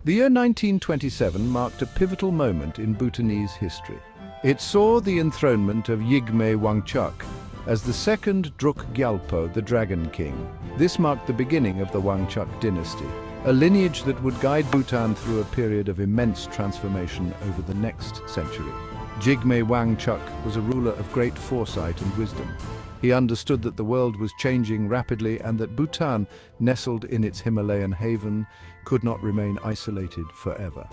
The year 1927 marked a pivotal moment in Bhutanese history. It saw the enthronement of Yigme Wangchuck as the second Druk Gyalpo, the Dragon King. This marked the beginning of the Wangchuck dynasty, a lineage that would guide Bhutan through a period of immense transformation over the next century. Jigme Wangchuck was a ruler of great foresight and wisdom. He understood that the world was changing rapidly and that Bhutan, nestled in its Himalayan haven, could not remain isolated forever.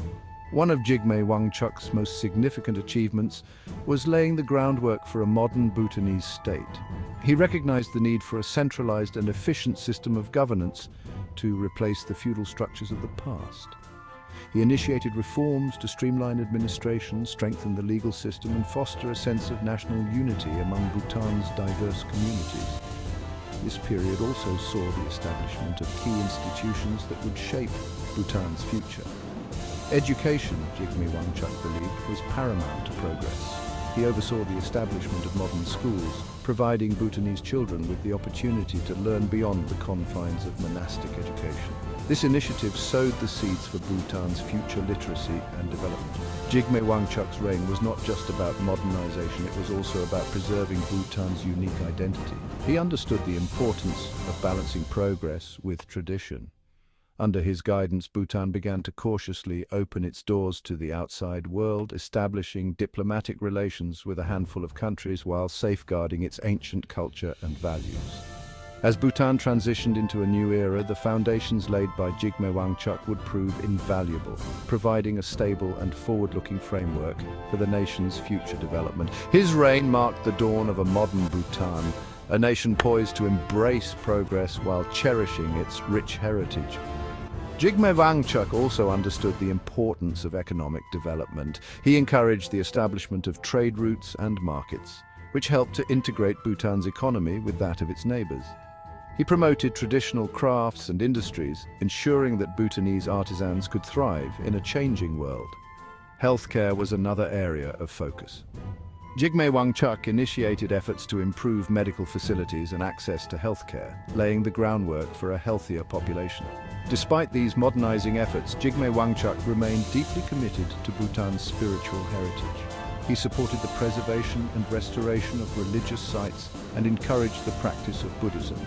One of Jigme Wangchuck's most significant achievements was laying the groundwork for a modern Bhutanese state. He recognized the need for a centralized and efficient system of governance to replace the feudal structures of the past. He initiated reforms to streamline administration, strengthen the legal system, and foster a sense of national unity among Bhutan's diverse communities. This period also saw the establishment of key institutions that would shape Bhutan's future. Education, Jigme Wangchuck believed, was paramount to progress. He oversaw the establishment of modern schools, providing Bhutanese children with the opportunity to learn beyond the confines of monastic education. This initiative sowed the seeds for Bhutan's future literacy and development. Jigme Wangchuck's reign was not just about modernization, it was also about preserving Bhutan's unique identity. He understood the importance of balancing progress with tradition. Under his guidance, Bhutan began to cautiously open its doors to the outside world, establishing diplomatic relations with a handful of countries while safeguarding its ancient culture and values. As Bhutan transitioned into a new era, the foundations laid by Jigme Wangchuck would prove invaluable, providing a stable and forward-looking framework for the nation's future development. His reign marked the dawn of a modern Bhutan, a nation poised to embrace progress while cherishing its rich heritage. Jigme Wangchuck also understood the importance of economic development. He encouraged the establishment of trade routes and markets, which helped to integrate Bhutan's economy with that of its neighbors. He promoted traditional crafts and industries, ensuring that Bhutanese artisans could thrive in a changing world. Healthcare was another area of focus. Jigme Wangchuck initiated efforts to improve medical facilities and access to healthcare, laying the groundwork for a healthier population. Despite these modernizing efforts, Jigme Wangchuck remained deeply committed to Bhutan's spiritual heritage. He supported the preservation and restoration of religious sites and encouraged the practice of Buddhism.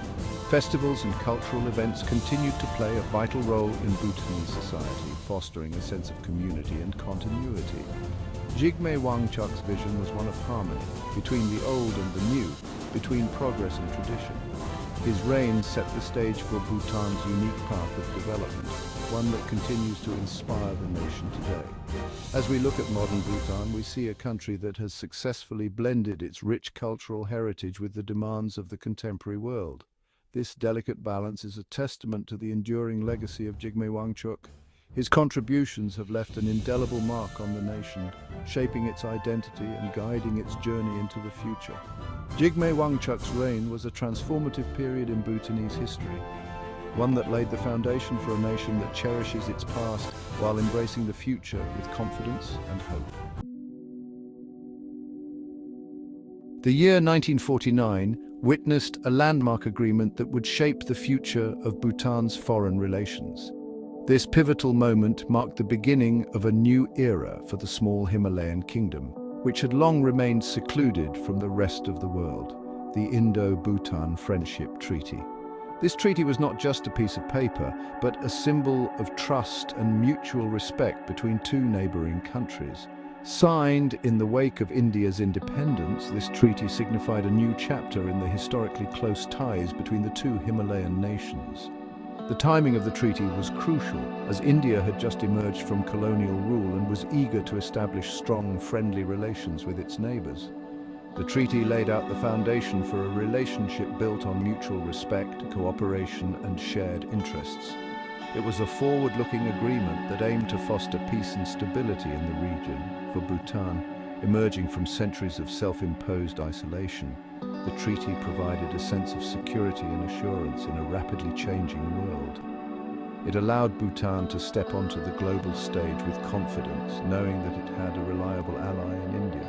Festivals and cultural events continued to play a vital role in Bhutanese society, fostering a sense of community and continuity. Jigme Wangchuck's vision was one of harmony, between the old and the new, between progress and tradition. His reign set the stage for Bhutan's unique path of development, one that continues to inspire the nation today. As we look at modern Bhutan, we see a country that has successfully blended its rich cultural heritage with the demands of the contemporary world. This delicate balance is a testament to the enduring legacy of Jigme Wangchuck. His contributions have left an indelible mark on the nation, shaping its identity and guiding its journey into the future. Jigme Wangchuck's reign was a transformative period in Bhutanese history, one that laid the foundation for a nation that cherishes its past while embracing the future with confidence and hope. The year 1949 witnessed a landmark agreement that would shape the future of Bhutan's foreign relations. This pivotal moment marked the beginning of a new era for the small Himalayan kingdom, which had long remained secluded from the rest of the world, the Indo-Bhutan Friendship Treaty. This treaty was not just a piece of paper, but a symbol of trust and mutual respect between two neighboring countries. Signed in the wake of India's independence, this treaty signified a new chapter in the historically close ties between the two Himalayan nations. The timing of the treaty was crucial, as India had just emerged from colonial rule and was eager to establish strong, friendly relations with its neighbors. The treaty laid out the foundation for a relationship built on mutual respect, cooperation, and shared interests. It was a forward-looking agreement that aimed to foster peace and stability in the region. For Bhutan, emerging from centuries of self-imposed isolation, the treaty provided a sense of security and assurance in a rapidly changing world. It allowed Bhutan to step onto the global stage with confidence, knowing that it had a reliable ally in India.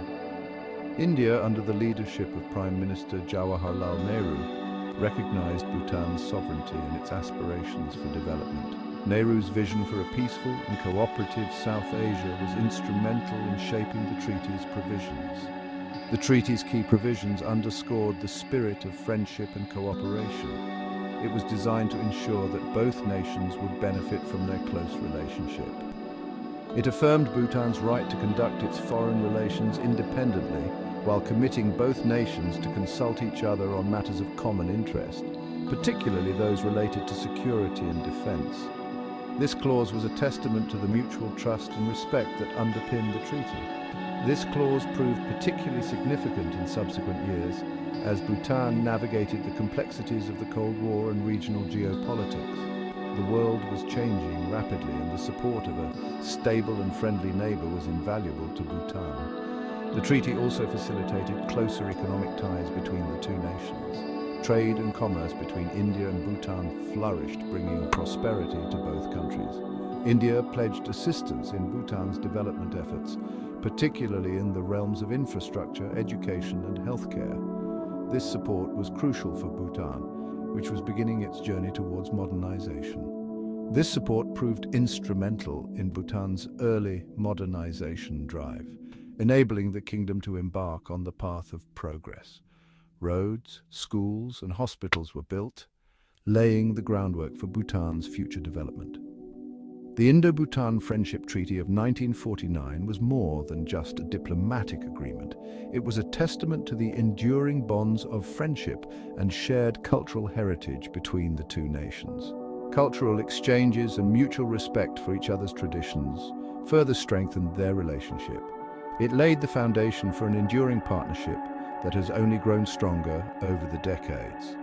India, under the leadership of Prime Minister Jawaharlal Nehru, recognized Bhutan's sovereignty and its aspirations for development. Nehru's vision for a peaceful and cooperative South Asia was instrumental in shaping the treaty's provisions. The treaty's key provisions underscored the spirit of friendship and cooperation. It was designed to ensure that both nations would benefit from their close relationship. It affirmed Bhutan's right to conduct its foreign relations independently, while committing both nations to consult each other on matters of common interest, particularly those related to security and defense. This clause was a testament to the mutual trust and respect that underpinned the treaty. This clause proved particularly significant in subsequent years, as Bhutan navigated the complexities of the Cold War and regional geopolitics. The world was changing rapidly, and the support of a stable and friendly neighbor was invaluable to Bhutan. The treaty also facilitated closer economic ties between the two nations. Trade and commerce between India and Bhutan flourished, bringing prosperity to both countries. India pledged assistance in Bhutan's development efforts, particularly in the realms of infrastructure, education, and healthcare. This support was crucial for Bhutan, which was beginning its journey towards modernization. This support proved instrumental in Bhutan's early modernization drive, enabling the kingdom to embark on the path of progress. Roads, schools, and hospitals were built, laying the groundwork for Bhutan's future development. The Indo-Bhutan Friendship Treaty of 1949 was more than just a diplomatic agreement. It was a testament to the enduring bonds of friendship and shared cultural heritage between the two nations. Cultural exchanges and mutual respect for each other's traditions further strengthened their relationship. It laid the foundation for an enduring partnership that has only grown stronger over the decades.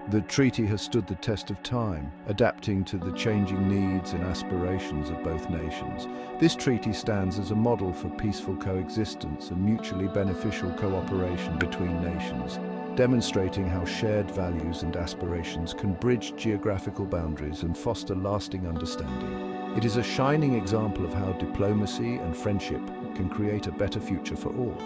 The treaty has stood the test of time, adapting to the changing needs and aspirations of both nations. This treaty stands as a model for peaceful coexistence and mutually beneficial cooperation between nations, demonstrating how shared values and aspirations can bridge geographical boundaries and foster lasting understanding. It is a shining example of how diplomacy and friendship can create a better future for all.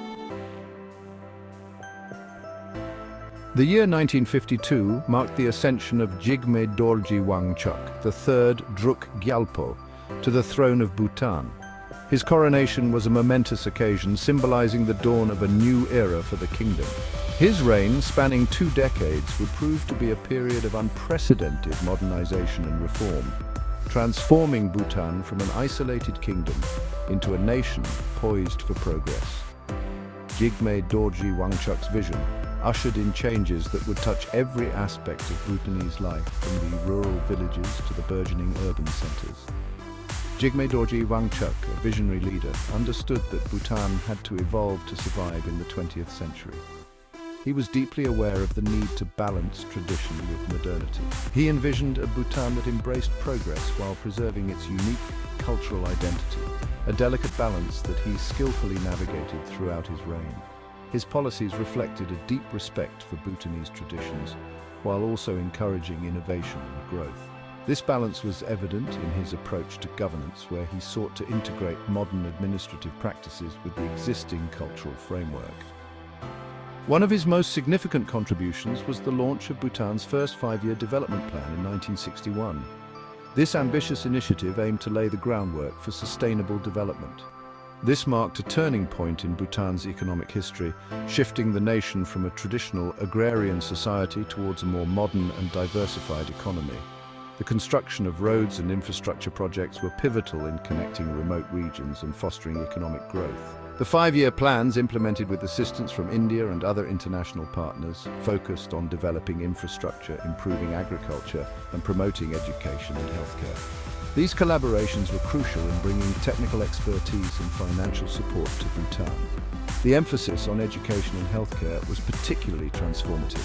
The year 1952 marked the ascension of Jigme Dorji Wangchuck, the third Druk Gyalpo, to the throne of Bhutan. His coronation was a momentous occasion symbolizing the dawn of a new era for the kingdom. His reign, spanning 2 decades, would prove to be a period of unprecedented modernization and reform, transforming Bhutan from an isolated kingdom into a nation poised for progress. Jigme Dorji Wangchuck's vision ushered in changes that would touch every aspect of Bhutanese life, from the rural villages to the burgeoning urban centers. Jigme Dorji Wangchuck, a visionary leader, understood that Bhutan had to evolve to survive in the 20th century. He was deeply aware of the need to balance tradition with modernity. He envisioned a Bhutan that embraced progress while preserving its unique cultural identity, a delicate balance that he skillfully navigated throughout his reign. His policies reflected a deep respect for Bhutanese traditions, while also encouraging innovation and growth. This balance was evident in his approach to governance, where he sought to integrate modern administrative practices with the existing cultural framework. One of his most significant contributions was the launch of Bhutan's first 5-year development plan in 1961. This ambitious initiative aimed to lay the groundwork for sustainable development. This marked a turning point in Bhutan's economic history, shifting the nation from a traditional agrarian society towards a more modern and diversified economy. The construction of roads and infrastructure projects were pivotal in connecting remote regions and fostering economic growth. The 5-year plans, implemented with assistance from India and other international partners, focused on developing infrastructure, improving agriculture, and promoting education and healthcare. These collaborations were crucial in bringing technical expertise and financial support to Bhutan. The emphasis on education and healthcare was particularly transformative.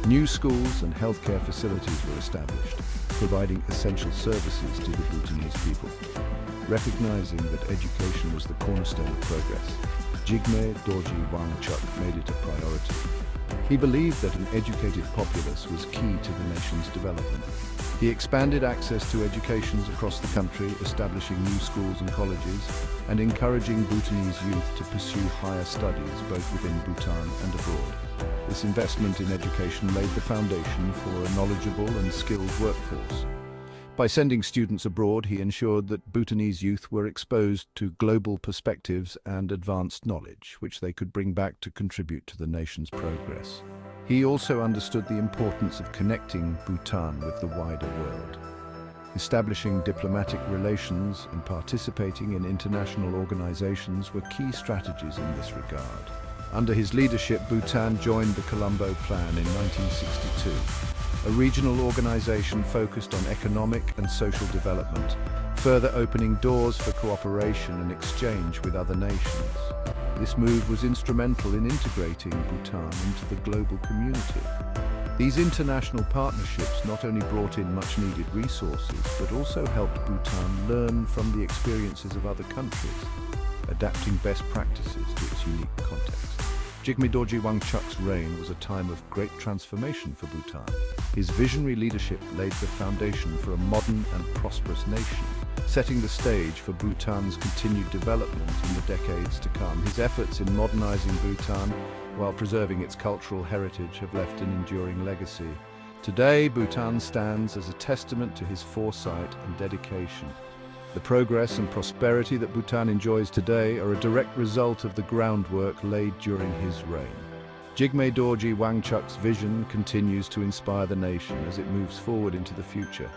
New schools and healthcare facilities were established, providing essential services to the Bhutanese people. Recognizing that education was the cornerstone of progress, Jigme Dorji Wangchuck made it a priority. He believed that an educated populace was key to the nation's development. He expanded access to education across the country, establishing new schools and colleges, and encouraging Bhutanese youth to pursue higher studies both within Bhutan and abroad. This investment in education laid the foundation for a knowledgeable and skilled workforce. By sending students abroad, he ensured that Bhutanese youth were exposed to global perspectives and advanced knowledge, which they could bring back to contribute to the nation's progress. He also understood the importance of connecting Bhutan with the wider world. Establishing diplomatic relations and participating in international organizations were key strategies in this regard. Under his leadership, Bhutan joined the Colombo Plan in 1962, a regional organization focused on economic and social development, further opening doors for cooperation and exchange with other nations. This move was instrumental in integrating Bhutan into the global community. These international partnerships not only brought in much-needed resources, but also helped Bhutan learn from the experiences of other countries, adapting best practices to its unique context. Jigme Dorji Wangchuk's reign was a time of great transformation for Bhutan. His visionary leadership laid the foundation for a modern and prosperous nation, setting the stage for Bhutan's continued development in the decades to come. His efforts in modernizing Bhutan, while preserving its cultural heritage, have left an enduring legacy. Today, Bhutan stands as a testament to his foresight and dedication. The progress and prosperity that Bhutan enjoys today are a direct result of the groundwork laid during his reign. Jigme Dorji Wangchuk's vision continues to inspire the nation as it moves forward into the future.